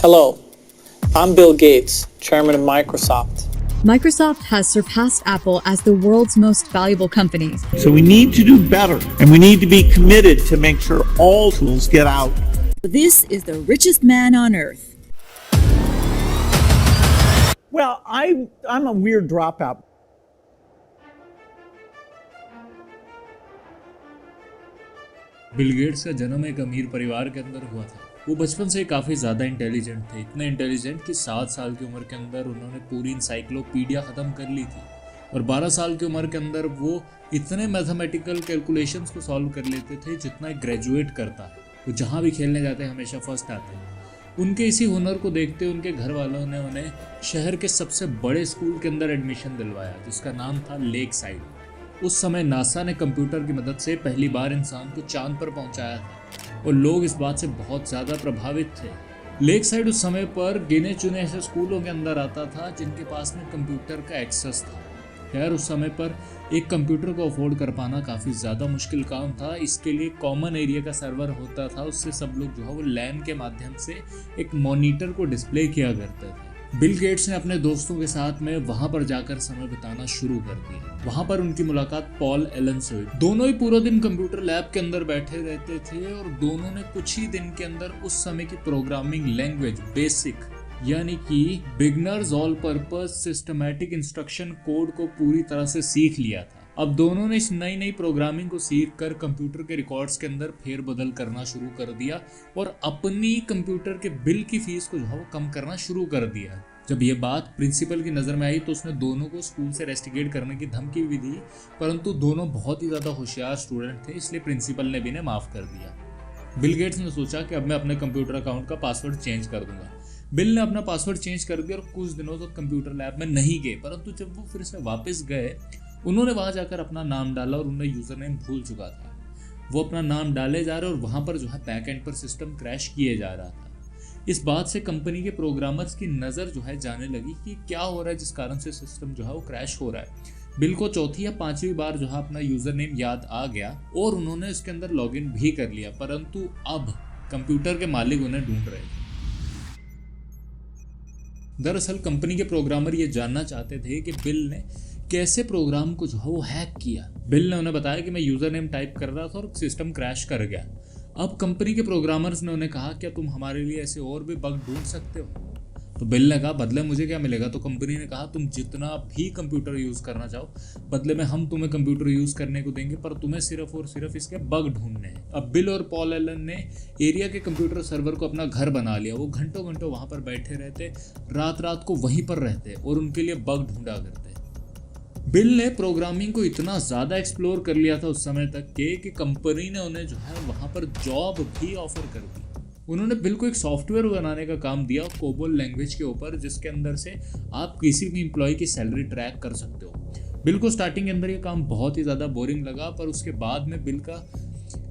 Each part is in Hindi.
Hello, I'm Bill Gates, chairman of Microsoft. Microsoft has surpassed Apple as the world's most valuable company. So we need to do better, and we need to be committed to make sure all tools get out. This is the richest man on earth. Well, I'm a weird dropout. Bill Gates का जन्म एक अमीर परिवार के अंदर हुआ था। वो बचपन से काफ़ी ज़्यादा इंटेलिजेंट थे, इतने इंटेलिजेंट कि 7 साल की उम्र के अंदर उन्होंने पूरी इंसाइक्लोपीडिया ख़त्म कर ली थी और 12 साल की उम्र के अंदर वो इतने मैथमेटिकल कैलकुलेशंस को सॉल्व कर लेते थे जितना एक ग्रेजुएट करता है। वो जहाँ भी खेलने जाते हैं हमेशा फर्स्ट आते हैं। उनके इसी हुनर को देखते उनके घर वालों ने उन्हें शहर के सबसे बड़े स्कूल के अंदर एडमिशन दिलवाया जिसका नाम था लेक साइड। उस समय नासा ने कंप्यूटर की मदद से पहली बार इंसान को चांद पर पहुंचाया था और लोग इस बात से बहुत ज़्यादा प्रभावित थे। लेक साइड उस समय पर गिने चुने ऐसे स्कूलों के अंदर आता था जिनके पास में कंप्यूटर का एक्सेस था। खैर उस समय पर एक कंप्यूटर को अफोर्ड कर पाना काफ़ी ज़्यादा मुश्किल काम था। इसके लिए कॉमन एरिया का सर्वर होता था, उससे सब लोग जो है वो लैन के माध्यम से एक मॉनिटर को डिस्प्ले किया करते थे। बिल गेट्स ने अपने दोस्तों के साथ में वहां पर जाकर समय बिताना शुरू कर दिया। वहां पर उनकी मुलाकात पॉल एलन से हुई। दोनों ही पूरा दिन कंप्यूटर लैब के अंदर बैठे रहते थे और दोनों ने कुछ ही दिन के अंदर उस समय की प्रोग्रामिंग लैंग्वेज बेसिक यानी कि beginners all purpose systematic instruction code को पूरी तरह से सीख लिया था। अब दोनों ने इस नई नई प्रोग्रामिंग को सीख कर कंप्यूटर के रिकॉर्ड्स के अंदर फेरबदल करना शुरू कर दिया और अपनी कंप्यूटर के बिल की फीस को जो है वो कम करना शुरू कर दिया। जब ये बात प्रिंसिपल की नज़र में आई तो उसने दोनों को स्कूल से रेस्टिकेट करने की धमकी भी दी, परंतु दोनों बहुत ही ज़्यादा होशियार स्टूडेंट थे इसलिए प्रिंसिपल ने भी इन्हें माफ़ कर दिया। बिल गेट्स ने सोचा कि अब मैं अपने कंप्यूटर अकाउंट का पासवर्ड चेंज कर दूंगा। बिल ने अपना पासवर्ड चेंज कर दिया और कुछ दिनों तक कंप्यूटर लैब में नहीं गए, परंतु जब वो फिर से वापस गए उन्होंने वहां जाकर अपना नाम डाला और उन्हें यूजर नेम भूल चुका था। वो अपना नाम डाले जा रहे और वहां पर जो है बैक एंड पर सिस्टम क्रैश किए जा रहा था। इस बात से कंपनी के प्रोग्रामर्स की नज़र जो है जाने लगी कि क्या हो रहा है जिस कारण से सिस्टम जो है वो क्रैश हो रहा है। बिल को चौथी या पांचवी बार जो है अपना यूजर नेम याद आ गया और उन्होंने इसके अंदर लॉगिन भी कर लिया, परंतु अब कंप्यूटर के मालिक उन्हें ढूंढ रहे थे। दरअसल कंपनी के प्रोग्रामर ये जानना चाहते थे कि बिल ने कैसे प्रोग्राम को जो है वो हैक किया। बिल ने उन्हें बताया कि मैं यूजर नेम टाइप कर रहा था और सिस्टम क्रैश कर गया। अब कंपनी के प्रोग्रामर्स ने उन्हें कहा क्या तुम हमारे लिए ऐसे और भी बग ढूंढ सकते हो। तो बिल ने कहा बदले मुझे क्या मिलेगा। तो कंपनी ने कहा तुम जितना भी कंप्यूटर यूज़ करना चाहो बदले में हम तुम्हें कंप्यूटर यूज़ करने को देंगे, पर तुम्हें सिर्फ और सिर्फ इसके बग ढूंढने हैं। अब बिल और पॉल एलन ने एरिया के कंप्यूटर सर्वर को अपना घर बना लिया। वो घंटों घंटों वहाँ पर बैठे रहते, रात रात को वहीं पर रहते और उनके लिए बग ढूंढा करते। बिल ने प्रोग्रामिंग को इतना ज़्यादा एक्सप्लोर कर लिया था उस समय तक कि कंपनी ने उन्हें जो है वहाँ पर जॉब भी ऑफर कर दी। उन्होंने बिल को एक सॉफ्टवेयर बनाने का काम दिया कोबोल लैंग्वेज के ऊपर, जिसके अंदर से आप किसी भी एम्प्लॉय की सैलरी ट्रैक कर सकते हो। बिल को स्टार्टिंग के अंदर ये काम बहुत ही ज़्यादा बोरिंग लगा, पर उसके बाद में बिल का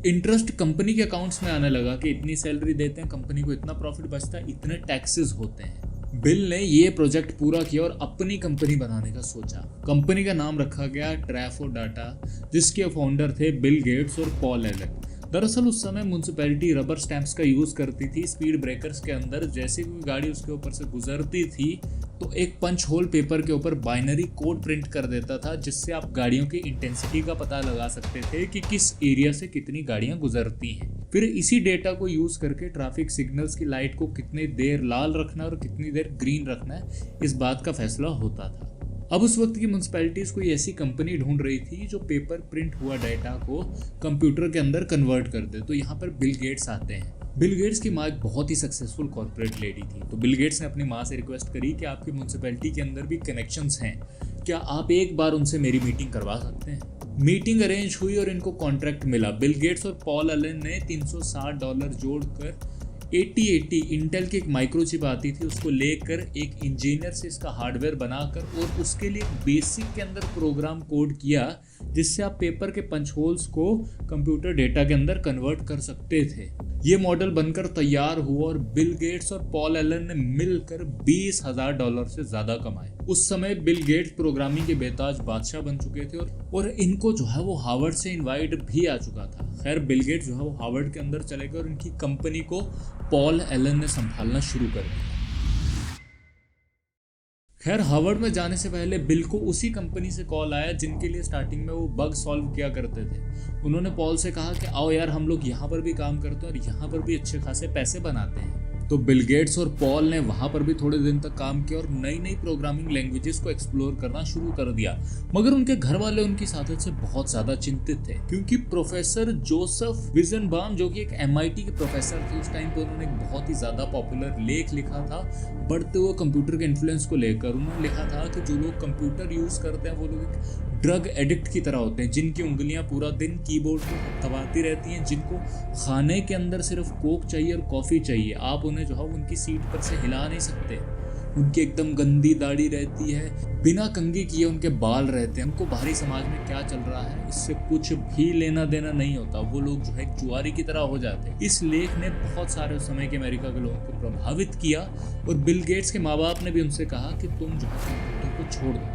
इंटरेस्ट कंपनी के अकाउंट्स में आने लगा कि इतनी सैलरी देते हैं, कंपनी को इतना प्रॉफिट बचता है, इतने टैक्सेस होते हैं। बिल ने ये प्रोजेक्ट पूरा किया और अपनी कंपनी बनाने का सोचा। कंपनी का नाम रखा गया ट्रैफो डाटा, जिसके फाउंडर थे बिल गेट्स और पॉल एलन। दरअसल उस समय म्यूनसिपैलिटी रबर स्टैंप्स का यूज़ करती थी स्पीड ब्रेकर्स के अंदर। जैसे कोई गाड़ी उसके ऊपर से गुजरती थी तो एक पंच होल पेपर के ऊपर बाइनरी कोड प्रिंट कर देता था, जिससे आप गाड़ियों की इंटेंसिटी का पता लगा सकते थे कि किस एरिया से कितनी गाड़ियां गुजरती हैं। फिर इसी डेटा को यूज़ करके ट्रैफिक सिग्नल्स की लाइट को कितनी देर लाल रखना है और कितनी देर ग्रीन रखना है, इस बात का फैसला होता था। अब उस वक्त की म्यूनसिपैलिटीज़ कोई ऐसी कंपनी ढूंढ रही थी जो पेपर प्रिंट हुआ डाटा को कंप्यूटर के अंदर कन्वर्ट कर दे। तो यहाँ पर बिल गेट्स आते हैं। बिल गेट्स की माँ एक बहुत ही सक्सेसफुल कॉर्पोरेट लेडी थी। तो बिल गेट्स ने अपनी माँ से रिक्वेस्ट करी कि आपकी म्यूनसिपैलिटी के अंदर भी कनेक्शंस हैं, क्या आप एक बार उनसे मेरी मीटिंग करवा सकते हैं। मीटिंग अरेंज हुई और इनको कॉन्ट्रैक्ट मिला। बिल गेट्स और पॉल एलन ने $360 जोड़कर 8080 इंटेल की एक माइक्रोचिप आती थी उसको लेकर एक इंजीनियर से इसका हार्डवेयर बनाकर और उसके लिए बेसिक के अंदर प्रोग्राम कोड किया, जिससे आप पेपर के पंच होल्स को कंप्यूटर डेटा के अंदर कन्वर्ट कर सकते थे। ये मॉडल बनकर तैयार हुआ और बिल गेट्स और पॉल एलन ने मिलकर $20,000 से ज़्यादा कमाए। उस समय बिल गेट्स प्रोग्रामिंग के बेताज बादशाह बन चुके थे और इनको जो है वो हार्वर्ड से इनवाइट भी आ चुका था। खैर बिल गेट्स जो है वो हार्वर्ड के अंदर चले गए और इनकी कंपनी को पॉल एलन ने संभालना शुरू कर दिया। खैर हार्वर्ड में जाने से पहले बिल को उसी कंपनी से कॉल आया जिनके लिए स्टार्टिंग में वो बग सॉल्व किया करते थे। उन्होंने पॉल से कहा कि आओ यार हम लोग यहाँ पर भी काम करते हैं और यहाँ पर भी अच्छे खासे पैसे बनाते हैं। तो बिल गेट्स और पॉल ने वहाँ पर भी थोड़े दिन तक काम किया और नई नई प्रोग्रामिंग लैंग्वेजेस को एक्सप्लोर करना शुरू कर दिया। मगर उनके घर वाले उनकी सादत से बहुत ज़्यादा चिंतित थे, क्योंकि प्रोफेसर जोसेफ विजनबाम जो कि एक MIT के प्रोफेसर थे, उस टाइम पर उन्होंने एक बहुत ही ज़्यादा पॉपुलर लेख लिखा था बढ़ते हुए कंप्यूटर के इन्फ्लुएंस को लेकर। उन्होंने लिखा था कि जो लोग कंप्यूटर यूज़ करते हैं वो लोग एक ड्रग एडिक्ट की तरह होते हैं, जिनकी उंगलियां पूरा दिन कीबोर्ड को दबाती रहती हैं, जिनको खाने के अंदर सिर्फ कोक चाहिए और कॉफ़ी चाहिए, आप उन्हें जो है उनकी सीट पर से हिला नहीं सकते। उनकी एकदम गंदी दाढ़ी रहती है, बिना कंघी किए उनके बाल रहते हैं, उनको बाहरी समाज में क्या चल रहा है इससे कुछ भी लेना देना नहीं होता। वो लोग जो है एक जुआरी की तरह हो जाते हैं। इस लेख ने बहुत सारे उस समय के अमेरिका के लोगों को प्रभावित किया और बिल गेट्स के माँ बाप ने भी उनसे कहा कि तुम जो है कंप्यूटर को छोड़ दो।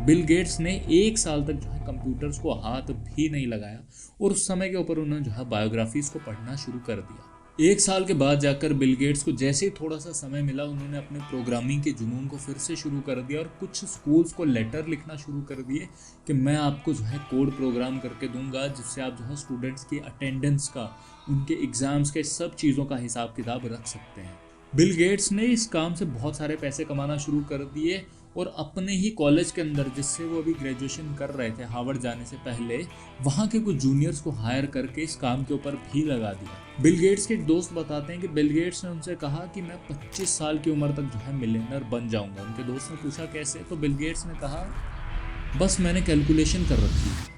बिल गेट्स ने 1 साल तक जो है कंप्यूटर्स को हाथ भी नहीं लगाया और उस समय के ऊपर उन्होंने जो है बायोग्राफीज को पढ़ना शुरू कर दिया। 1 साल के बाद जाकर बिल गेट्स को जैसे ही थोड़ा सा समय मिला, उन्होंने अपने प्रोग्रामिंग के जुनून को फिर से शुरू कर दिया और कुछ स्कूल्स को लेटर लिखना शुरू कर दिए कि मैं आपको जो है कोड प्रोग्राम करके दूंगा, जिससे आप जो है स्टूडेंट्स की अटेंडेंस का, उनके एग्जाम्स के सब चीज़ों का हिसाब किताब रख सकते हैं। बिल गेट्स ने इस काम से बहुत सारे पैसे कमाना शुरू कर दिए और अपने ही कॉलेज के अंदर, जिससे वो अभी ग्रेजुएशन कर रहे थे हार्वर्ड जाने से पहले, वहाँ के कुछ जूनियर्स को हायर करके इस काम के ऊपर भी लगा दिया। बिल गेट्स के एक दोस्त बताते हैं कि बिल गेट्स ने उनसे कहा कि मैं 25 साल की उम्र तक जो है मिलियनर बन जाऊंगा। उनके दोस्त ने पूछा कैसे, तो बिल गेट्स ने कहा बस मैंने कैलकुलेशन कर रखी है।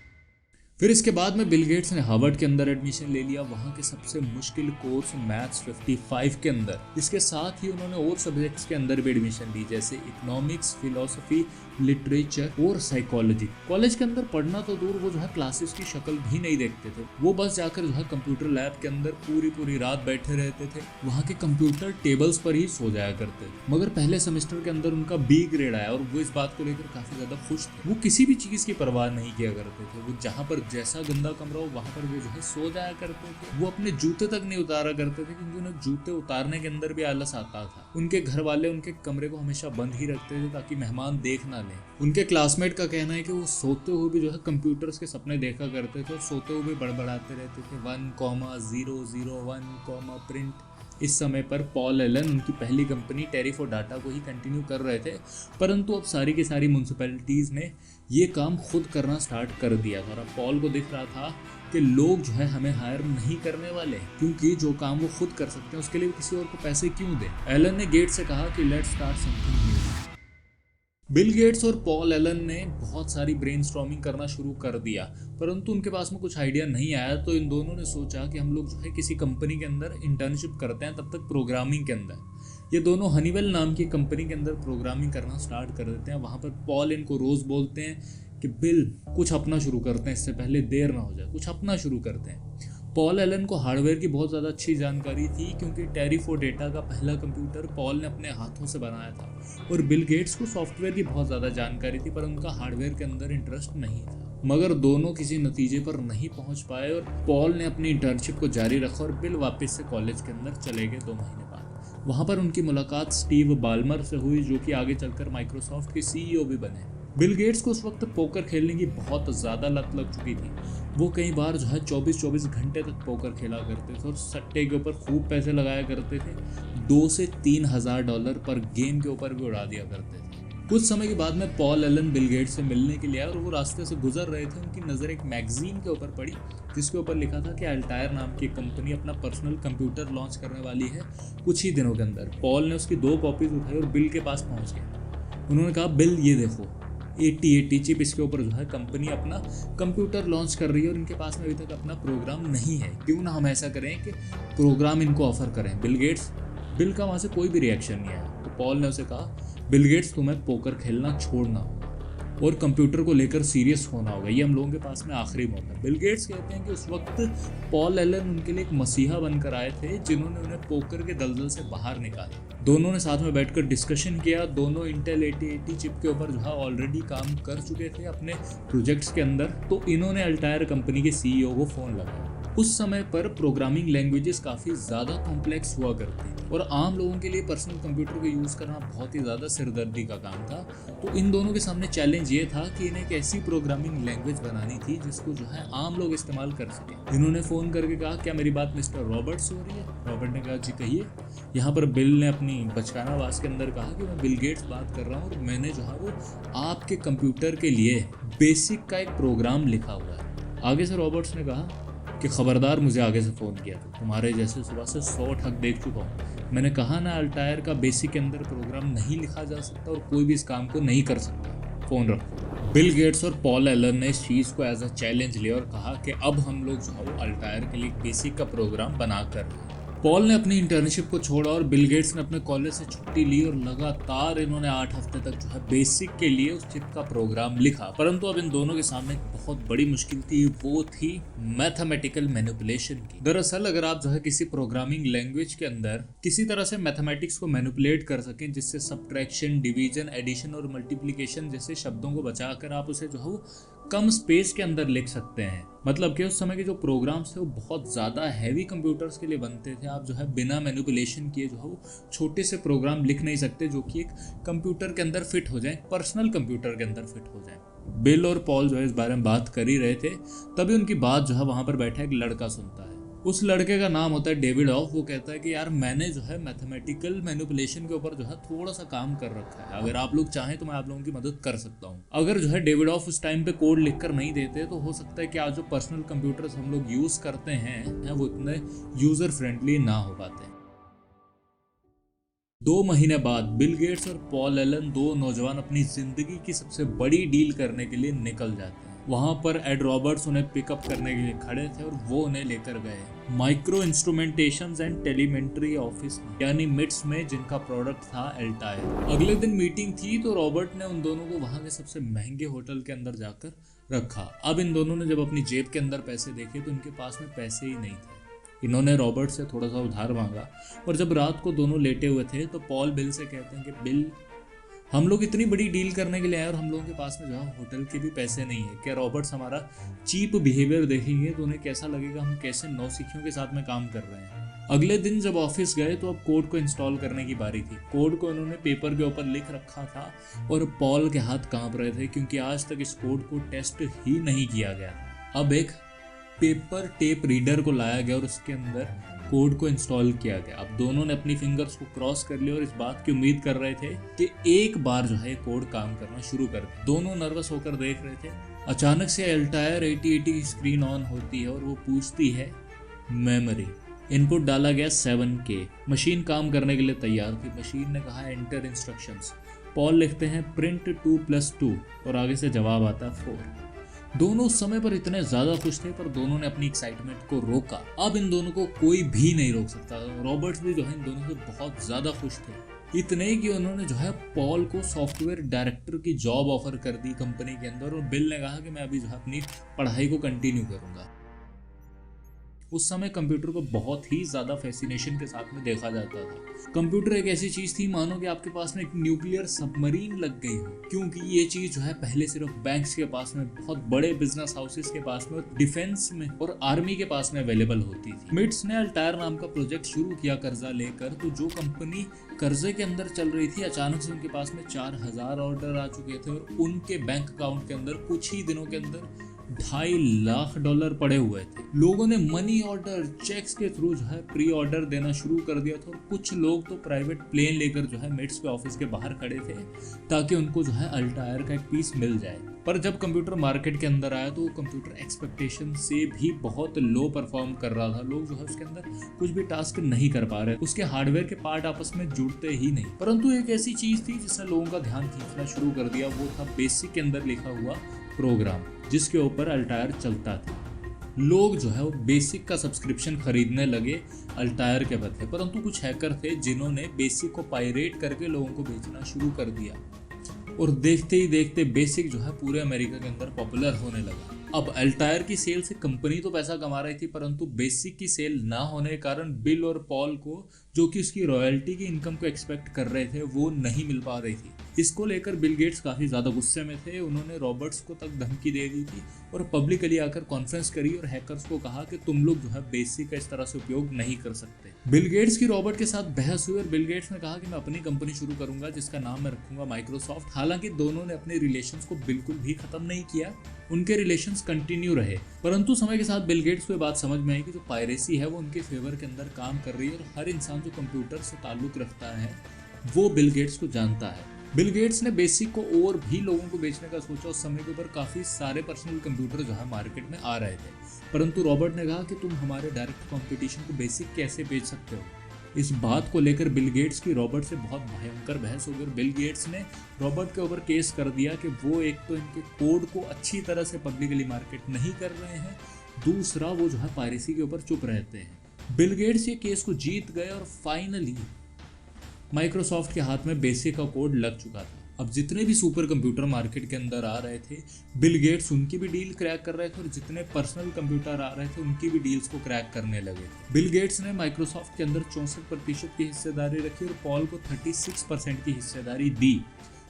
फिर इसके बाद में बिल गेट्स ने हार्वर्ड के अंदर एडमिशन ले लिया, वहाँ के सबसे मुश्किल कोर्स मैथ्स 55 के अंदर। इसके साथ ही उन्होंने और सब्जेक्ट्स के अंदर भी एडमिशन ली, जैसे इकोनॉमिक्स, फिलोसफी, लिटरेचर और साइकोलॉजी। कॉलेज के अंदर पढ़ना तो दूर, वो जो है क्लासेस की शक्ल भी नहीं देखते थे। वो बस जाकर जो है कंप्यूटर लैब के अंदर पूरी रात बैठे रहते थे, वहाँ के कंप्यूटर टेबल्स पर ही सो जाया करते थे। मगर पहले सेमेस्टर के अंदर उनका B ग्रेड आया और वो इस बात को लेकर काफ़ी ज़्यादा खुश थे। वो किसी भी चीज़ की परवाह नहीं किया करते थे। वो जहाँ पर जैसा गंदा कमरा हो वहाँ पर वो जो है सो जाया करते थे। वो अपने जूते तक नहीं उतारा करते थे, क्योंकि उन्हें जूते उतारने के अंदर भी आलस आता था। उनके घर वाले उनके कमरे को हमेशा बंद ही रखते थे ताकि मेहमान देख ना लें। उनके क्लासमेट का कहना है कि वो सोते हुए भी जो है कंप्यूटर्स के सपने देखा करते थे और सोते हुए भी बड़बड़ाते रहते थे 1,001, प्रिंट। इस समय पर पॉल एलन उनकी पहली कंपनी टेरिफो डाटा को ही कंटिन्यू कर रहे थे, परंतु अब सारी की सारी म्यूनसिपैलिटीज़ ने ये काम खुद करना स्टार्ट कर दिया था। और अब पॉल को दिख रहा था कि लोग जो है हमें हायर नहीं करने वाले, क्योंकि जो काम वो खुद कर सकते हैं उसके लिए किसी और को पैसे क्यों दें। एलन ने गेट्स से कहा कि let's start something new. Bill Gates और पॉल एलन ने बहुत सारी ब्रेनस्टॉर्मिंग करना शुरू कर दिया, परंतु उनके पास में कुछ आइडिया नहीं आया। तो इन दोनों ने सोचा कि हम लोग जो है किसी कंपनी के अंदर इंटर्नशिप करते हैं, तब तक प्रोग्रामिंग के अंदर। ये दोनों हनीवेल नाम की कंपनी के अंदर प्रोग्रामिंग करना स्टार्ट कर देते हैं। वहाँ पर पॉल इनको रोज़ बोलते हैं कि बिल कुछ अपना शुरू करते हैं, इससे पहले देर ना हो जाए, कुछ अपना शुरू करते हैं। पॉल एलन को हार्डवेयर की बहुत ज़्यादा अच्छी जानकारी थी, क्योंकि टेरिफो डाटा का पहला कंप्यूटर पॉल ने अपने हाथों से बनाया था। और बिल गेट्स को सॉफ्टवेयर की बहुत ज़्यादा जानकारी थी, पर उनका हार्डवेयर के अंदर इंटरेस्ट नहीं था। मगर दोनों किसी नतीजे पर नहीं पहुंच पाए और पॉल ने अपनी इंटर्नशिप को जारी रखा और बिल वापस से कॉलेज के अंदर चले गए 2 महीने बाद। वहाँ पर उनकी मुलाकात स्टीव बाल्मर से हुई, जो कि आगे चलकर माइक्रोसॉफ्ट के CEO भी बने। बिल गेट्स को उस वक्त पोकर खेलने की बहुत ज़्यादा लत लग चुकी थी। वो कई बार जो है 24 घंटे तक पोकर खेला करते थे और सट्टे के ऊपर खूब पैसे लगाया करते थे। $2,000 से $3,000 पर गेम के ऊपर भी उड़ा दिया करते थे। कुछ समय के बाद में पॉल एलन बिल गेट्स से मिलने के लिए आए और वो रास्ते से गुजर रहे थे। उनकी नज़र एक मैगजीन के ऊपर पड़ी, जिसके ऊपर लिखा था कि अल्टायर नाम की कंपनी अपना पर्सनल कंप्यूटर लॉन्च करने वाली है कुछ ही दिनों के अंदर। पॉल ने उसकी 2 कॉपीज उठाई और बिल के पास पहुंच गया। उन्होंने कहा, बिल ये देखो 8080 चिप, इसके ऊपर जो है कंपनी अपना कंप्यूटर लॉन्च कर रही है और इनके पास में अभी तक अपना प्रोग्राम नहीं है। क्यों ना हम ऐसा करें कि प्रोग्राम इनको ऑफर करें। बिल का वहाँ से कोई भी रिएक्शन नहीं आया। तो पॉल ने उसे कहा, बिल गेट्स तुम्हें पोकर खेलना छोड़ना और कंप्यूटर को लेकर सीरियस होना होगा, ये हम लोगों के पास में आखिरी मौका है। बिल गेट्स कहते हैं कि उस वक्त पॉल एलन उनके लिए एक मसीहा बनकर आए थे, जिन्होंने उन्हें पोकर के दलदल से बाहर निकाला। दोनों ने साथ में बैठकर डिस्कशन किया। दोनों इंटेल 8080 चिप के ऊपर जो है ऑलरेडी काम कर चुके थे अपने प्रोजेक्ट्स के अंदर। तो इन्होंने अल्टायर कंपनी के CEO को फ़ोन लगाया उस समय पर प्रोग्रामिंग लैंग्वेजेस काफ़ी ज़्यादा कॉम्प्लेक्स हुआ करती थी और आम लोगों के लिए पर्सनल कंप्यूटर को यूज़ करना बहुत ही ज़्यादा सिरदर्दी का काम था। तो इन दोनों के सामने चैलेंज ये था कि इन्हें एक ऐसी प्रोग्रामिंग लैंग्वेज बनानी थी जिसको जो है आम लोग इस्तेमाल कर सकें। इन्होंने फ़ोन करके कहा, क्या मेरी बात मिस्टर रॉबर्ट से हो रही है? रॉबर्ट ने कहा, जी कहिए। यहाँ पर बिल ने अपनी बचकाना आवाज़ के अंदर कहा कि मैं बिल गेट्स बात कर रहा हूँ और मैंने जो है वो आपके कंप्यूटर के लिए बेसिक का एक प्रोग्राम लिखा हुआ है। आगे से रॉबर्ट्स ने कहा कि खबरदार मुझे आगे से फ़ोन किया था, तुम्हारे जैसे सुबह से 100 ठग देख चुका हूँ। मैंने कहा ना अल्टायर का बेसिक के अंदर प्रोग्राम नहीं लिखा जा सकता और कोई भी इस काम को नहीं कर सकता, फ़ोन रखो। बिल गेट्स और पॉल एलन ने इस चीज़ को एज अ चैलेंज लिया और कहा कि अब हम लोग जो है वो अल्टायर के लिए बेसिक का प्रोग्राम बना कर। पॉल ने अपनी इंटर्नशिप को छोड़ा और बिल गेट्स ने अपने कॉलेज से छुट्टी ली और लगातार इन्होंने 8 हफ्ते तक जो है बेसिक के लिए उस चिप का प्रोग्राम लिखा। परंतु अब इन दोनों के सामने एक बहुत बड़ी मुश्किल थी, वो थी मैथमेटिकल मैनिपुलेशन की। दरअसल अगर आप जो है किसी प्रोग्रामिंग लैंग्वेज के अंदर किसी तरह से मैथमेटिक्स को मैनिपुलेट कर सकें, जिससे सब्ट्रैक्शन, डिवीजन, एडिशन और मल्टीप्लिकेशन जैसे शब्दों को बचाकर आप उसे जो है वो कम स्पेस के अंदर लिख सकते हैं। मतलब कि उस समय के जो प्रोग्राम्स थे वो बहुत ज़्यादा हैवी कंप्यूटर्स के लिए बनते थे। आप जो है बिना मैनिपुलेशन किए जो है वो छोटे से प्रोग्राम लिख नहीं सकते जो कि एक कंप्यूटर के अंदर फिट हो जाए, पर्सनल कंप्यूटर के अंदर फिट हो जाए। बिल और पॉल जो है इस बारे में बात कर ही रहे थे, तभी उनकी बात जो है वहाँ पर बैठा एक लड़का सुनता है। उस लड़के का नाम होता है डेविड ऑफ। वो कहता है कि यार मैंने जो है मैथमेटिकल मैनिपुलेशन के ऊपर जो है थोड़ा सा काम कर रखा है, अगर आप लोग चाहें तो मैं आप लोगों की मदद कर सकता हूँ। अगर जो है डेविड ऑफ उस टाइम पे कोड लिखकर नहीं देते तो हो सकता है कि आज जो पर्सनल कंप्यूटर्स हम लोग यूज़ करते हैं वो इतने यूज़र फ्रेंडली ना हो पाते। 2 महीने बाद बिल गेट्स और पॉल एलन, दो नौजवान, अपनी जिंदगी की सबसे बड़ी डील करने के लिए निकल जाते हैं। वहाँ पर एड रॉबर्ट्स उन्हें पिकअप करने के लिए खड़े थे और वो उन्हें लेकर गए माइक्रो इंस्ट्रूमेंटेशंस एंड टेलीमेंट्री ऑफिस यानी मिट्स में, जिनका प्रोडक्ट था अल्टायर। अगले दिन मीटिंग थी तो रॉबर्ट ने उन दोनों को वहाँ के सबसे महंगे होटल के अंदर जाकर रखा। अब इन दोनों ने जब अपनी जेब के अंदर पैसे देखे तो उनके पास में पैसे ही नहीं थे। इन्होंने रॉबर्ट से थोड़ा सा उधार मांगा और जब रात को दोनों लेटे हुए थे तो पॉल बिल से कहते हैं कि बिल, हम लोग इतनी बड़ी डील करने के लिए आए और हम लोगों के पास में जो है होटल के भी पैसे नहीं है। क्या रॉबर्ट्स हमारा चीप बिहेवियर देखेंगे तो उन्हें कैसा लगेगा हम कैसे नौसिखियों के साथ में काम कर रहे हैं। अगले दिन जब ऑफिस गए तो अब कोड को इंस्टॉल करने की बारी थी। कोड को इन्होंने पेपर के ऊपर लिख रखा था और पॉल के हाथ कांप रहे थे क्योंकि आज तक इस कोड को टेस्ट ही नहीं किया गया। अब एक पेपर टेप रीडर को लाया गया और उसके अंदर कोड को इंस्टॉल किया गया। अब दोनों ने अपनी फिंगर्स को क्रॉस कर लिया और इस बात की उम्मीद कर रहे थे कि एक बार जो है कोड काम करना शुरू कर दे। दोनों नर्वस होकर देख रहे थे। अचानक से अल्टायर 8080 की स्क्रीन ऑन होती है और वो पूछती है मेमोरी। इनपुट डाला गया 7K। मशीन काम करने के लिए तैयार थी। मशीन ने कहा एंटर इंस्ट्रक्शंस। पॉल लिखते हैं प्रिंट 2+2 और आगे से जवाब आता है 4। दोनों उस समय पर इतने ज्यादा खुश थे पर दोनों ने अपनी एक्साइटमेंट को रोका। अब इन दोनों को कोई भी नहीं रोक सकता। रॉबर्ट्स भी जो है इन दोनों से बहुत ज्यादा खुश थे, इतने ही कि उन्होंने जो है पॉल को सॉफ्टवेयर डायरेक्टर की जॉब ऑफर कर दी कंपनी के अंदर और बिल ने कहा कि मैं अभी जो है अपनी पढ़ाई को कंटिन्यू करूंगा। उस समय कंप्यूटर को बहुत ही ज़्यादा फैसिनेशन के साथ में देखा जाता था। कंप्यूटर एक ऐसी चीज़ थी मानो कि आपके पास में एक न्यूक्लियर सबमरीन लग गई हो, क्योंकि ये चीज़ जो है पहले सिर्फ बैंक्स के पास में, बहुत बड़े बिजनेस हाउसेस के पास में, डिफेंस में और आर्मी के पास में अवेलेबल होती थी। मिट्स ने अल्टायर नाम का प्रोजेक्ट शुरू किया कर्जा लेकर, तो जो कंपनी कर्जे के अंदर चल रही थी अचानक से उनके पास में 4000 ऑर्डर आ चुके थे और उनके बैंक अकाउंट के अंदर कुछ ही दिनों के अंदर $2.5 लाख पड़े हुए थे। लोगों ने मनी ऑर्डर, चेक्स के थ्रू जो है प्री ऑर्डर देना शुरू कर दिया था और कुछ लोग तो प्राइवेट प्लेन लेकर जो है मिट्स के ऑफिस के बाहर खड़े थे ताकि उनको जो है अल्टायर का एक पीस मिल जाए। पर जब कंप्यूटर मार्केट के अंदर आया तो कंप्यूटर एक्सपेक्टेशन से भी बहुत लो परफॉर्म कर रहा था। लोग जो है उसके अंदर कुछ भी टास्क नहीं कर पा रहे, उसके हार्डवेयर के पार्ट आपस में जुड़ते ही नहीं। परंतु एक ऐसी चीज थी जिसने लोगों का ध्यान खींचना शुरू कर दिया, वो था बेसिक के अंदर लिखा हुआ प्रोग्राम जिसके ऊपर अल्टायर चलता था। लोग जो है वो बेसिक का सब्सक्रिप्शन खरीदने लगे अल्टायर के बदले, परंतु कुछ हैकर थे जिन्होंने बेसिक को पायरेट करके लोगों को बेचना शुरू कर दिया और देखते ही देखते बेसिक जो है पूरे अमेरिका के अंदर पॉपुलर होने लगा। अब अल्टायर की सेल से कंपनी तो पैसा कमा रही थी, परंतु बेसिक की सेल ना होने के कारण बिल और पॉल को जो कि उसकी रॉयल्टी की इनकम को एक्सपेक्ट कर रहे थे वो नहीं मिल पा रही थी। इसको लेकर बिल गेट्स काफ़ी ज़्यादा गुस्से में थे। उन्होंने रॉबर्ट्स को तक धमकी दे दी थी और पब्लिकली आकर कॉन्फ्रेंस करी और हैकर्स को कहा कि तुम लोग जो है बेसिक का इस तरह से उपयोग नहीं कर सकते। बिल गेट्स की रॉबर्ट के साथ बहस हुई और बिल गेट्स ने कहा कि मैं अपनी कंपनी शुरू करूंगा जिसका नाम मैं रखूंगा माइक्रोसॉफ्ट। हालांकि दोनों ने अपने रिलेशंस को बिल्कुल भी खत्म नहीं किया, उनके रिलेशंस कंटिन्यू रहे। परंतु समय के साथ बिल गेट्स को ये बात समझ में आई कि जो पायरेसी है वो उनके फेवर के अंदर काम कर रही है और हर इंसान जो कंप्यूटर से ताल्लुक रखता है वो बिल गेट्स को जानता है। बिल गेट्स ने बेसिक को और भी लोगों को बेचने का सोचा। उस समय के ऊपर काफ़ी सारे पर्सनल कंप्यूटर जो है मार्केट में आ रहे थे, परंतु रॉबर्ट ने कहा कि तुम हमारे डायरेक्ट कंपटीशन को बेसिक कैसे बेच सकते हो। इस बात को लेकर बिल गेट्स की रॉबर्ट से बहुत भयंकर बहस हो गई और बिल गेट्स ने रॉबर्ट के ऊपर केस कर दिया कि वो एक तो इनके कोड को अच्छी तरह से पब्लिकली मार्केट नहीं कर रहे हैं, दूसरा वो जो है पायरेसी के ऊपर चुप रहते हैं। बिल गेट्स ये केस को जीत गए और फाइनली माइक्रोसॉफ्ट के हाथ में बेसिक का कोड लग चुका था। अब जितने भी सुपर कंप्यूटर मार्केट के अंदर आ रहे थे, बिल गेट्स उनकी भी डील क्रैक कर रहे थे और जितने पर्सनल कंप्यूटर आ रहे थे उनकी भी डील्स को क्रैक करने लगे थे। बिल गेट्स ने माइक्रोसॉफ्ट के अंदर 64% की हिस्सेदारी रखी और पॉल को 36% की हिस्सेदारी दी।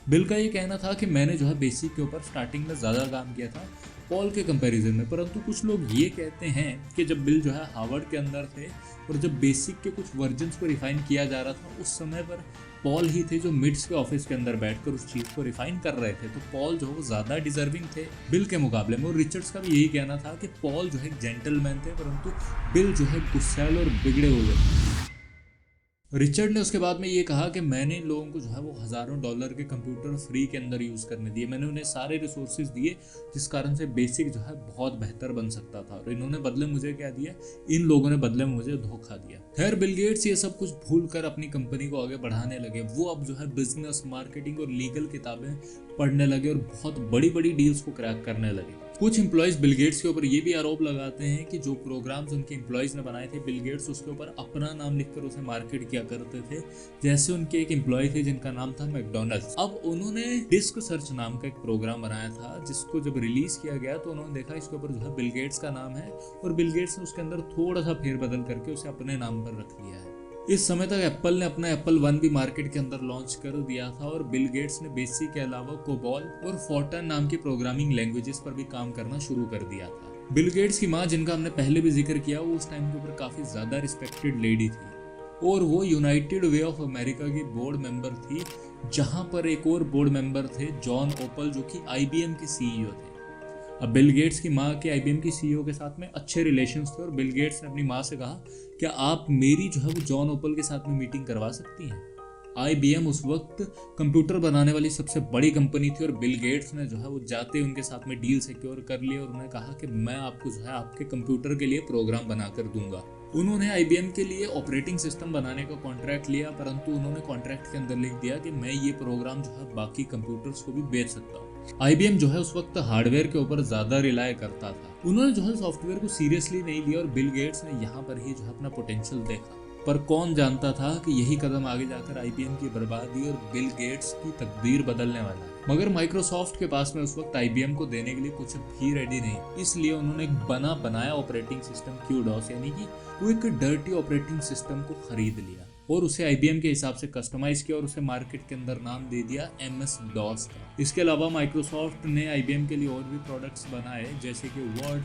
बिल का ये कहना था कि मैंने जो है बेसिक के ऊपर स्टार्टिंग में ज़्यादा काम किया था पॉल के कंपैरिजन में, परंतु कुछ लोग ये कहते हैं कि जब बिल जो है हार्वर्ड के अंदर थे और जब बेसिक के कुछ वर्जन्स को रिफाइन किया जा रहा था, उस समय पर पॉल ही थे जो मिड्स के ऑफिस के अंदर बैठकर उस चीज़ को रिफाइन कर रहे थे। तो पॉल जो है वो ज़्यादा डिजर्विंग थे बिल के मुकाबले में। और रिचर्ड्स का भी यही कहना था कि पॉल जो है एक जेंटलमैन थे, परंतु बिल जो है गुस्सैल और बिगड़े हुए थे। रिचर्ड ने उसके बाद में ये कहा कि मैंने इन लोगों को जो है वो हज़ारों डॉलर के कंप्यूटर फ्री के अंदर यूज़ करने दिए, मैंने उन्हें सारे रिसोर्सेज दिए जिस कारण से बेसिक जो है बहुत बेहतर बन सकता था, और इन्होंने बदले मुझे क्या दिया, इन लोगों ने बदले में मुझे धोखा दिया। खैर बिल गेट्स ये सब कुछ भूल कर अपनी कंपनी को आगे बढ़ाने लगे। वो अब जो है बिजनेस, मार्केटिंग और लीगल किताबें पढ़ने लगे और बहुत बड़ी बड़ी डील्स को क्रैक करने लगे। कुछ एम्प्लॉयज बिल गेट्स के ऊपर ये भी आरोप लगाते हैं कि जो प्रोग्राम्स उनके एम्प्लॉयज ने बनाए थे, बिल गेट्स उसके ऊपर अपना नाम लिखकर उसे मार्केट किया करते थे। जैसे उनके एक एम्प्लॉय थे जिनका नाम था मैकडोनल्ड्स। अब उन्होंने डिस्क सर्च नाम का एक प्रोग्राम बनाया था जिसको जब रिलीज किया गया तो उन्होंने देखा इसके ऊपर जो है बिल गेट्स का नाम है और बिल गेट्स ने उसके अंदर थोड़ा सा फेरबदल करके उसे अपने नाम पर रख लिया है। इस समय तक एप्पल ने अपना एप्पल वन भी मार्केट के अंदर लॉन्च कर दिया था और बिल गेट्स ने बेसिक के अलावा कोबॉल और फोर्टन नाम की प्रोग्रामिंग लैंग्वेजेस पर भी काम करना शुरू कर दिया था। बिल गेट्स की माँ, जिनका हमने पहले भी जिक्र किया, वो उस टाइम के ऊपर काफ़ी ज़्यादा रिस्पेक्टेड लेडी थी और वो यूनाइटेड वे ऑफ अमेरिका की बोर्ड मेंबर थी, जहाँ पर एक और बोर्ड मेंबर थे जॉन ओपल, जो कि IBM के CEO थे। अब बिल गेट्स की माँ के IBM की CEO के साथ में अच्छे रिलेशंस थे और बिल गेट्स ने अपनी माँ से कहा क्या आप मेरी जो है वो जॉन ओपल के साथ में मीटिंग करवा सकती हैं। IBM उस वक्त कंप्यूटर बनाने वाली सबसे बड़ी कंपनी थी और बिल गेट्स ने जो है वो जाते उनके साथ में डील सिक्योर कर ली और उन्होंने कहा कि मैं आपको जो है आपके कंप्यूटर के लिए प्रोग्राम बनाकर दूंगा। उन्होंने IBM के लिए ऑपरेटिंग सिस्टम बनाने का कॉन्ट्रैक्ट लिया, परंतु उन्होंने कॉन्ट्रैक्ट के अंदर लिख दिया कि मैं ये प्रोग्राम जो है बाकी कंप्यूटर्स को भी बेच सकता हूँ। IBM जो है उस वक्त हार्डवेयर के ऊपर ज़्यादा रिलाय करता था, उन्होंने जो है सॉफ्टवेयर को सीरियसली नहीं लिया और बिल गेट्स ने यहाँ पर ही जो है अपना पोटेंशियल देखा। पर कौन जानता था कि यही कदम आगे जाकर IBM की बर्बादी और बिल गेट्स की तकदीर बदलने वाला है। मगर माइक्रोसॉफ्ट के पास में उस वक्त IBM को देने के लिए कुछ भी रेडी नहीं, इसलिए उन्होंने एक बना बनाया ऑपरेटिंग सिस्टम QDOS यानी कि क्विक डर्टी ऑपरेटिंग सिस्टम को खरीद लिया और उसे IBM के हिसाब से कस्टमाइज किया और उसे मार्केट के अंदर नाम दे दिया MS-DOS का। इसके अलावा माइक्रोसॉफ्ट ने IBM के लिए और भी प्रोडक्ट्स बनाए जैसे कि वर्ड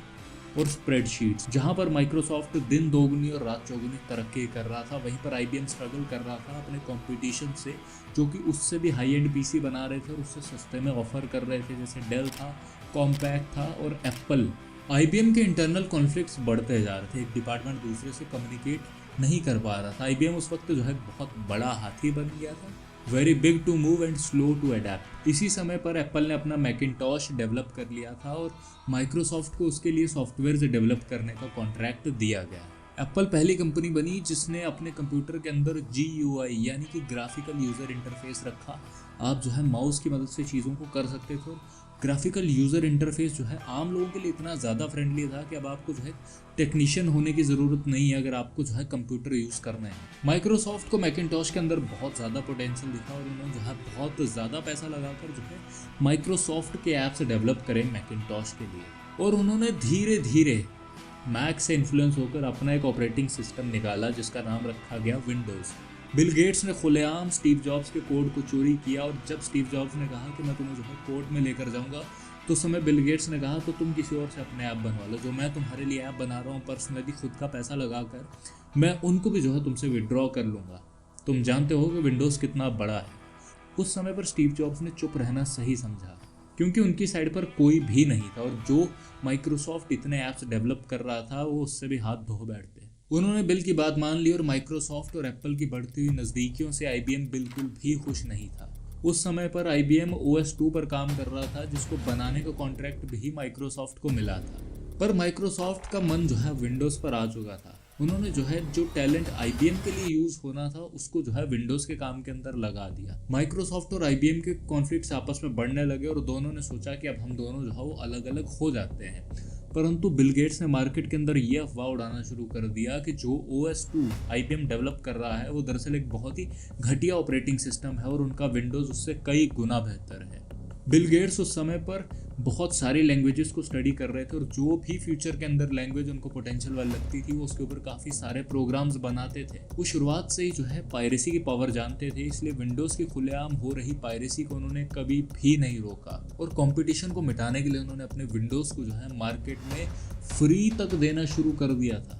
और स्प्रेडशीट्स। जहां पर माइक्रोसॉफ्ट दिन दोगुनी और रात चौगुनी तरक्की कर रहा था, वहीं पर IBM स्ट्रगल कर रहा था अपने कंपटीशन से, जो कि उससे भी हाई एंड PC बना रहे थे और उससे सस्ते में ऑफर कर रहे थे, जैसे डेल था, कॉम्पैक्ट था और एप्पल। IBM के इंटरनल कॉन्फ्लिक्ट्स बढ़ते जा रहे थे, एक डिपार्टमेंट दूसरे से कम्युनिकेट नहीं कर पा रहा था। IBM उस वक्त जो है बहुत बड़ा हाथी बन गया था, very big to move and slow to adapt. इसी समय पर एप्पल ने अपना मैकिंटॉश डेवलप कर लिया था और माइक्रोसॉफ्ट को उसके लिए सॉफ्टवेयर से डेवलप करने का कॉन्ट्रैक्ट दिया गया। एप्पल पहली कंपनी बनी जिसने अपने कंप्यूटर के अंदर GUI यानी कि ग्राफिकल यूज़र इंटरफेस रखा। आप जो है माउस की मदद से चीज़ों को कर सकते थे और ग्राफिकल यूज़र इंटरफेस जो है आम लोगों के लिए इतना ज़्यादा फ्रेंडली था कि अब आपको जो है टेक्नीशियन होने की ज़रूरत नहीं है अगर आपको जो है कंप्यूटर यूज़ करना है। माइक्रोसॉफ्ट को मैकिंटॉश के अंदर बहुत ज़्यादा पोटेंशियल दिखा और उन्होंने जो है बहुत ज़्यादा पैसा लगाकर जो है माइक्रोसॉफ्ट के ऐप्स डेवलप करें मैकिंटॉश के लिए। और उन्होंने धीरे धीरे मैक से इन्फ्लुएंस होकर अपना एक ऑपरेटिंग सिस्टम निकाला जिसका नाम रखा गया विंडोज़। बिल गेट्स ने खुलेआम स्टीव जॉब्स के कोड को चोरी किया और जब स्टीव जॉब्स ने कहा कि मैं तुम्हें जो है कोर्ट में लेकर जाऊंगा, तो समय बिल गेट्स ने कहा तो तुम किसी और से अपने ऐप बनवा लो, जो मैं तुम्हारे लिए ऐप बना रहा हूँ पर्सनली खुद का पैसा लगाकर, मैं उनको भी जो है तुमसे विड्रॉ कर लूँगा। तुम जानते हो कि विंडोज़ कितना बड़ा है। उस समय पर स्टीव जॉब्स ने चुप रहना सही समझा, क्योंकि उनकी साइड पर कोई भी नहीं था और जो माइक्रोसॉफ्ट इतने ऐप्स डेवलप कर रहा था वो उससे भी हाथ धो बैठते। उन्होंने बिल की बात मान ली और माइक्रोसॉफ्ट और एप्पल की बढ़ती हुई नज़दीकियों से IBM बिल्कुल भी खुश नहीं था। उस समय पर IBM OS 2 पर काम कर रहा था, जिसको बनाने का कॉन्ट्रैक्ट भी माइक्रोसॉफ्ट को मिला था। पर माइक्रोसॉफ्ट का मन जो है विंडोज़ पर आ चुका था। उन्होंने जो टैलेंट IBM के लिए यूज़ होना था उसको जो है विंडोज़ के काम के अंदर लगा दिया। माइक्रोसॉफ्ट और IBM के कॉन्फ्लिक्ट्स आपस में बढ़ने लगे और दोनों ने सोचा कि अब हम दोनों जो है वो अलग अलग हो जाते हैं। परंतु बिल गेट्स ने मार्केट के अंदर ये अफवाह उड़ाना शुरू कर दिया कि जो OS 2 IBM डेवलप कर रहा है वो दरअसल एक बहुत ही घटिया ऑपरेटिंग सिस्टम है और उनका विंडोज़ उससे कई गुना बेहतर है। बिल गेट्स उस समय पर बहुत सारी लैंग्वेजेस को स्टडी कर रहे थे और जो भी फ्यूचर के अंदर लैंग्वेज उनको पोटेंशियल वाली लगती थी वो उसके ऊपर काफ़ी सारे प्रोग्राम्स बनाते थे। वो शुरुआत से ही जो है पायरेसी की पावर जानते थे, इसलिए विंडोज़ की खुलेआम हो रही पायरेसी को उन्होंने कभी भी नहीं रोका और कंपटीशन को मिटाने के लिए उन्होंने अपने विंडोज़ को जो है मार्केट में फ्री तक देना शुरू कर दिया था।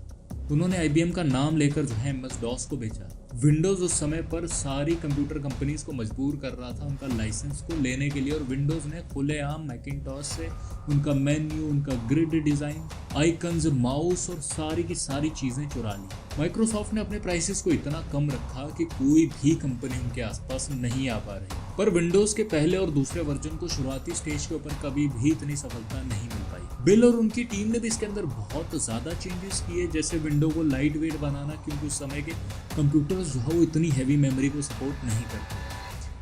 उन्होंने IBM का नाम लेकर जो है MS-DOS को बेचा। विंडोज़ उस समय पर सारी कंप्यूटर कंपनीज को मजबूर कर रहा था उनका लाइसेंस को लेने के लिए और विंडोज़ ने खुलेआम मैकिंटॉश से उनका मेन्यू, उनका ग्रिड डिज़ाइन, आइकन्स, माउस और सारी की सारी चीज़ें चुरा ली। माइक्रोसॉफ्ट ने अपने प्राइसेस को इतना कम रखा कि कोई भी कंपनी उनके आसपास नहीं आ पा रही। पर विंडोज़ के पहले और दूसरे वर्जन को शुरुआती स्टेज के ऊपर कभी भी इतनी सफलता नहीं मिल पाई। बिल और उनकी टीम ने भी इसके अंदर बहुत ज़्यादा चेंजेस किए, जैसे विंडो को लाइट वेट बनाना, क्योंकि उस समय के कंप्यूटर्स जो है वो इतनी हैवी मेमोरी को सपोर्ट नहीं करते।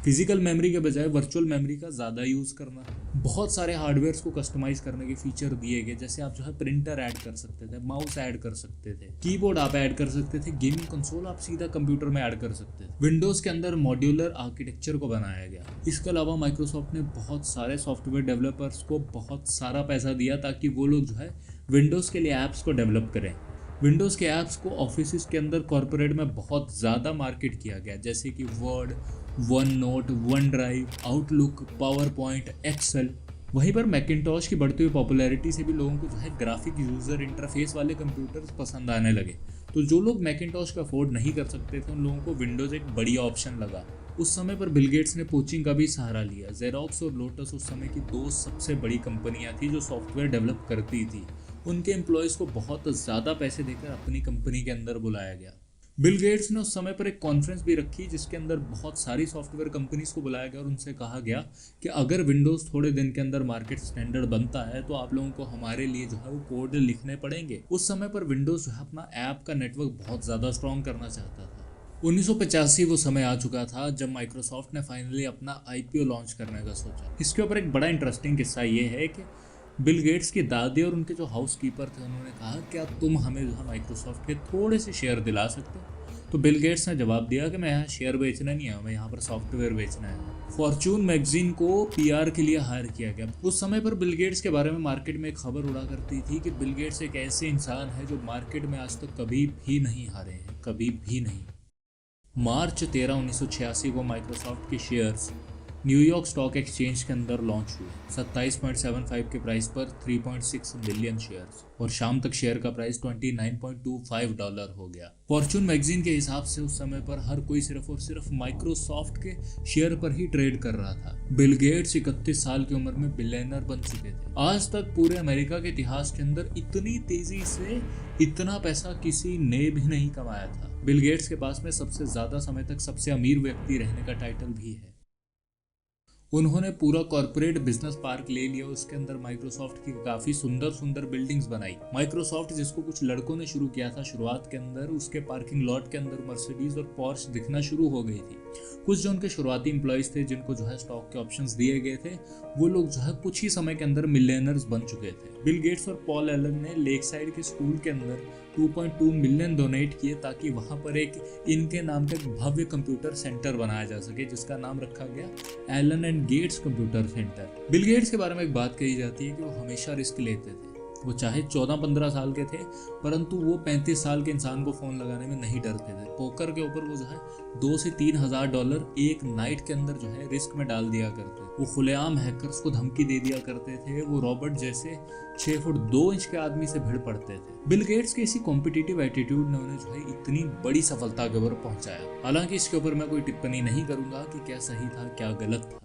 फिजिकल मेमोरी के बजाय वर्चुअल मेमोरी का ज़्यादा यूज़ करना। बहुत सारे हार्डवेयर्स को कस्टमाइज करने के फीचर दिए गए, जैसे आप जो है प्रिंटर ऐड कर सकते थे, माउस ऐड कर सकते थे, कीबोर्ड आप ऐड कर सकते थे, गेमिंग कंसोल आप सीधा कंप्यूटर में ऐड कर सकते थे। विंडोज़ के अंदर मॉड्यूलर आर्किटेक्चर को बनाया गया। इसके अलावा माइक्रोसॉफ्ट ने बहुत सारे सॉफ्टवेयर डेवलपर्स को बहुत सारा पैसा दिया ताकि वो लोग जो है विंडोज़ के लिए ऐप्स को डेवलप करें। विंडोज़ के ऐप्स को ऑफिस के अंदर कॉर्पोरेट में बहुत ज़्यादा मार्केट किया गया, जैसे कि Word, OneNote, OneDrive, Outlook, PowerPoint, Excel. वहीं पर मैकिंटॉश की बढ़ती हुई पॉपुलैरिटी से भी लोगों को जो है ग्राफिक यूज़र इंटरफेस वाले कंप्यूटर्स पसंद आने लगे। तो जो लोग मैकिंटॉश का अफोर्ड नहीं कर सकते थे उन लोगों को विंडोज़ एक बढ़िया ऑप्शन लगा। उस समय पर बिल गेट्स ने पोचिंग का भी सहारा लिया। जेरोक्स और लोटस उस समय की दो सबसे बड़ी कंपनियां थी जो सॉफ्टवेयर डेवलप करती थी। उनके एम्प्लॉयज़ को बहुत ज़्यादा पैसे देकर अपनी कंपनी के अंदर बुलाया गया। बिल गेट्स ने उस समय पर एक कॉन्फ्रेंस भी रखी जिसके अंदर बहुत सारी सॉफ्टवेयर कंपनीज को बुलाया गया और उनसे कहा गया कि अगर विंडोज़ थोड़े दिन के अंदर मार्केट स्टैंडर्ड बनता है तो आप लोगों को हमारे लिए जो है वो कोड लिखने पड़ेंगे। उस समय पर विंडोज़ जो है अपना ऐप का नेटवर्क बहुत ज़्यादा स्ट्रॉन्ग करना चाहता था। 1985 वो समय आ चुका था जब माइक्रोसॉफ्ट ने फाइनली अपना IPO लॉन्च करने का सोचा। इसके ऊपर एक बड़ा इंटरेस्टिंग किस्सा ये है कि बिल गेट्स की दादी और उनके जो हाउस कीपर थे उन्होंने कहा क्या तुम हमें जो है माइक्रोसॉफ्ट के थोड़े से शेयर दिला सकते हो? तो बिल गेट्स ने जवाब दिया कि मैं यहाँ शेयर बेचना नहीं है, हमें यहाँ पर सॉफ्टवेयर बेचना है। फॉर्च्यून मैगजीन को PR के लिए हायर किया गया। उस समय पर बिल गेट्स के बारे में मार्केट में एक खबर उड़ा करती थी कि बिल गेट्स एक ऐसे इंसान है जो मार्केट में आज तक कभी भी नहीं हारे हैं, कभी भी नहीं। मार्च 13, 1986 को माइक्रोसॉफ्ट के शेयर्स न्यूयॉर्क स्टॉक एक्सचेंज के अंदर लॉन्च हुए 27.75 के प्राइस पर 3.6 मिलियन शेयर्स और शाम तक शेयर का प्राइस $29.25 हो गया। फॉर्च्यून मैगजीन के हिसाब से उस समय पर हर कोई सिर्फ और सिर्फ माइक्रोसॉफ्ट के शेयर पर ही ट्रेड कर रहा था। बिल गेट्स 31 साल की उम्र में बिलियनर बन चुके थे। आज तक पूरे अमेरिका के इतिहास के अंदर इतनी तेजी से इतना पैसा किसी ने भी नहीं कमाया था। बिल गेट्स के पास में सबसे ज्यादा समय तक सबसे अमीर व्यक्ति रहने का टाइटल भी है। उन्होंने पूरा कॉर्पोरेट बिजनेस पार्क ले लिया, उसके अंदर माइक्रोसॉफ्ट की काफ़ी सुंदर सुंदर बिल्डिंग्स बनाई। माइक्रोसॉफ्ट जिसको कुछ लड़कों ने शुरू किया था शुरुआत के अंदर, उसके पार्किंग लॉट के अंदर मर्सिडीज और पोर्श दिखना शुरू हो गई थी। कुछ जो उनके शुरुआती एम्प्लॉयज़ थे जिनको जो है स्टॉक के ऑप्शंस दिए गए थे, वो लोग जो है कुछ ही समय के अंदर मिलियनर्स बन चुके थे। बिल गेट्स और पॉल एलन ने लेक साइड के स्कूल के अंदर 2.2 मिलियन डोनेट किए ताकि वहाँ पर एक इनके नाम का एक भव्य कंप्यूटर सेंटर बनाया जा सके, जिसका नाम रखा गया Allen and Gates Computer Center. Bill Gates के बारे में एक बात कही जाती है कि वो हमेशा रिस्क लेते थे। वो चाहे 14-15 साल के थे, परंतु वो 35 साल के इंसान को फ़ोन लगाने में नहीं डरते थे। पोकर के ऊपर वो जो है 2 से 3 हज़ार डॉलर एक नाइट के अंदर जो है रिस्क में डाल दिया करते। वो खुलेआम हैकर्स को धमकी दे दिया करते थे। वो रॉबर्ट जैसे 6 फुट 2 इंच के आदमी से भिड़ पड़ते थे। बिल गेट्स के इसी कॉम्पिटिटिव एटीट्यूड ने उन्हें जो है इतनी बड़ी सफलता के ऊपर पहुंचाया। हालांकि इसके ऊपर मैं कोई टिप्पणी नहीं करूंगा कि क्या सही था क्या गलत था।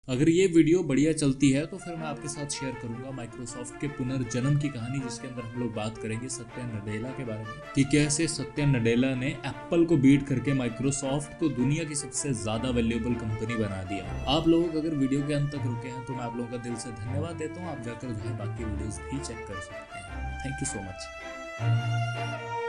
अगर ये वीडियो बढ़िया चलती है तो फिर मैं आपके साथ शेयर करूंगा माइक्रोसॉफ्ट के पुनर्जन्म की कहानी, जिसके अंदर हम लोग बात करेंगे सत्या नडेला के बारे में कि कैसे सत्या नडेला ने एप्पल को बीट करके माइक्रोसॉफ्ट को दुनिया की सबसे ज्यादा वैल्यूएबल कंपनी बना दिया। आप लोग अगर वीडियो के अंत तक रुके हैं तो मैं आप लोगों का दिल से धन्यवाद देता हूँ। आप जाकर जो है बाकी वीडियोज भी चेक कर सकते हैं। Thank you so much.